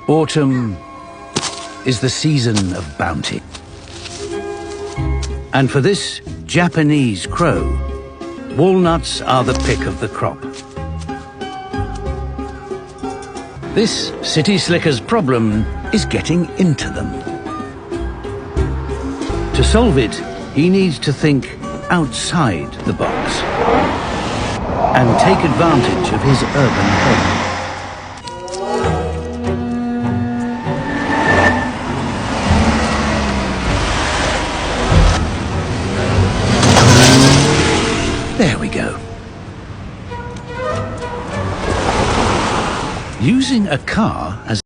Autumn is the season of bounty. And for this Japanese crow, walnuts are the pick of the crop. This city slicker's problem is getting into them. To solve it, he needs to think outside the box and take advantage of his urban home. There we go. Using a car